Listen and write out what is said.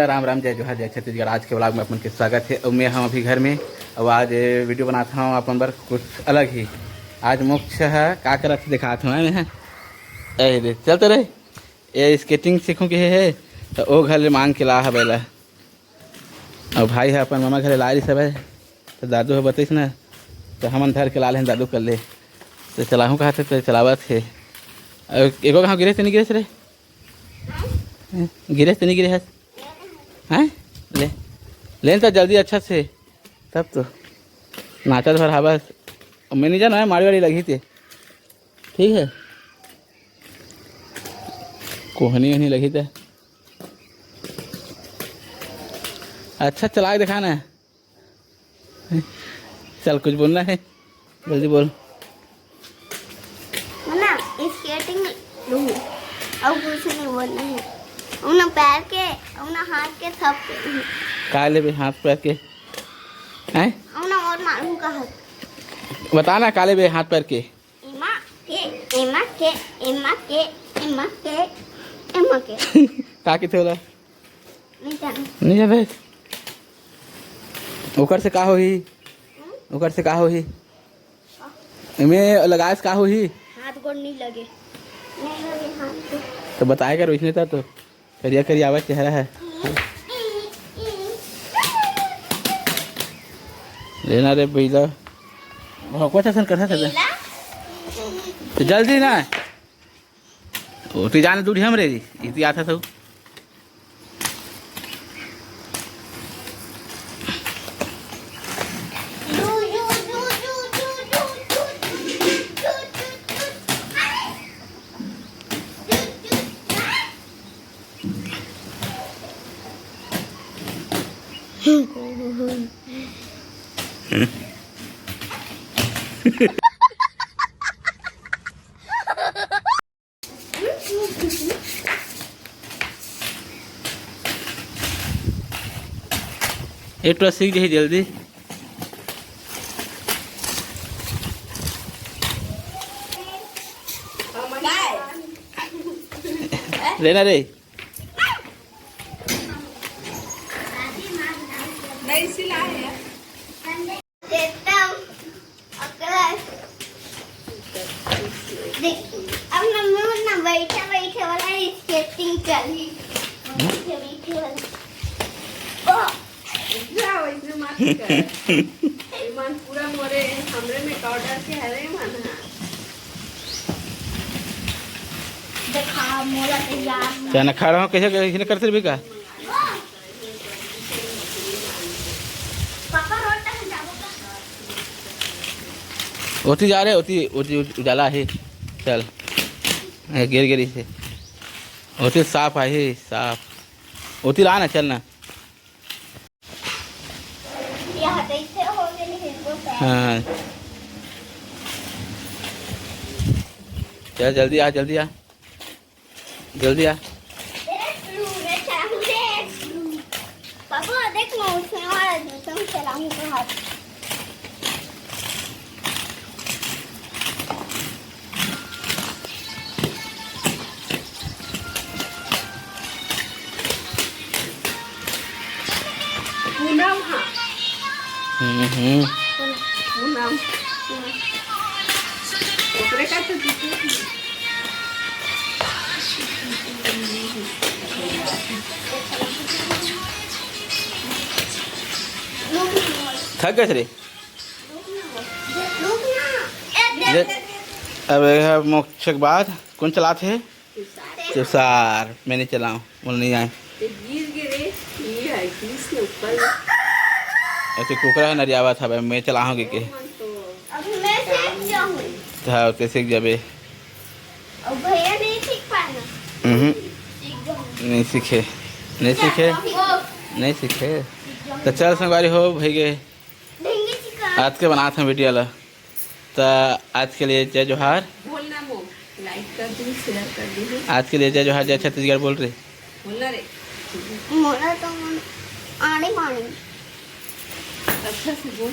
राम राम, जय जोहार, जय छत्तीसगढ़। आज के ब्लॉग में अपन के स्वागत है। मैं हम अभी घर में और आज वीडियो बनाता हूँ अपन बर कुछ अलग ही। आज मुख्य है का करत दिखाता हूँ मैं। अरे चलते रहे ये स्केटिंग सीखूँ के है तो वो घर मांग के ला है बेला। और भाई है अपन मामा घर ला रही सब है तो दादू है बतईस ना तो हम धर के ला लें दादू कर ले तो चलाहूँ कहा थे तो चलावत है। और एगो कहाँ गिरे तो नहीं गिरे रे? गिरे तो नहीं गिरे है? हैं ले लेन तो जल्दी अच्छा से तब तो नाचत भर हवा। मैं नहीं जाना है मारी वाड़ी लगी थी ठीक है कोहनी वहनी लगी थी। अच्छा चला के दिखाना है। चल कुछ बोलना है जल्दी बोल ना। स्केटिंग और कुछ नहीं बोलना है। उन्हें पैर के उन्हें हाथ के थप के काले भी हाथ पैर के हैं उन्हें और मालूम का हाथ बताना काले भी हाथ पैर के एमा के एमा के एमा के एमा के एमा के का के थे बोला नहीं जाना नहीं जाबे ओकर से का होही ओकर से का होही में लगास का होही हाथ गोड़ नहीं लगे हाथ को। तो बताएगा रोशनी था तो करिया करिया आवाज चेहरा है लेना रे भैया कुछ ऐसा कर सकते तो जल्दी ना वो तो जाने दूरी हम रे इतनी आता था एक तो सीख जाइए जल्दी लेना रे नहीं सिला है अब मम्मी ना बैठे बैठे वाला स्केटिंग चली बैठे बैठे वाला जाओ इसमें मत कर मन पूरा मोरे हमरे में ऑर्डर के हरे मन देखा मोला तैयार क्या ना खड़ा हो कैसे कैसे करते भी का पापा रोटा है जाओ होती जा रहे होती होती उजाला है चल गिर गिरी से होती साफ है साफ होती रहा ना चलना यहाँ कैसे हो गए नहीं हाँ चल जल्दी आ जल्दी आ जल्दी आ पापा देख मैं उसमें वाला जूता चलाऊंगा हाथ पूनम हाँ पूनम ओकरे का तो दिखे थक गए रे अब मोक्ष के बाद कौन चलाते है तुषार मैं नहीं चलाऊँ बोल नहीं आए गिर गिरे ये है किसके ऊपर ऐसे कुकरा है नरियावा था भाई मैं चलाऊँगी के अब मैं सीख जाऊँ था उसके सीख जाबे अब भैया नहीं सीख पाना सीख जाऊँ नहीं सीखे नहीं सीखे नहीं सीखे तो चल संगवारी हो भैया आज के बनाते हैं वीडियो ला तो आज के लिए जय जोहार बोलना मो लाइक कर दी शेयर कर दी आज के लिए जय जोहार जय छत्तीसगढ़ बोल रहे बोलना रे मोला तो आने पानी अच्छा से बोल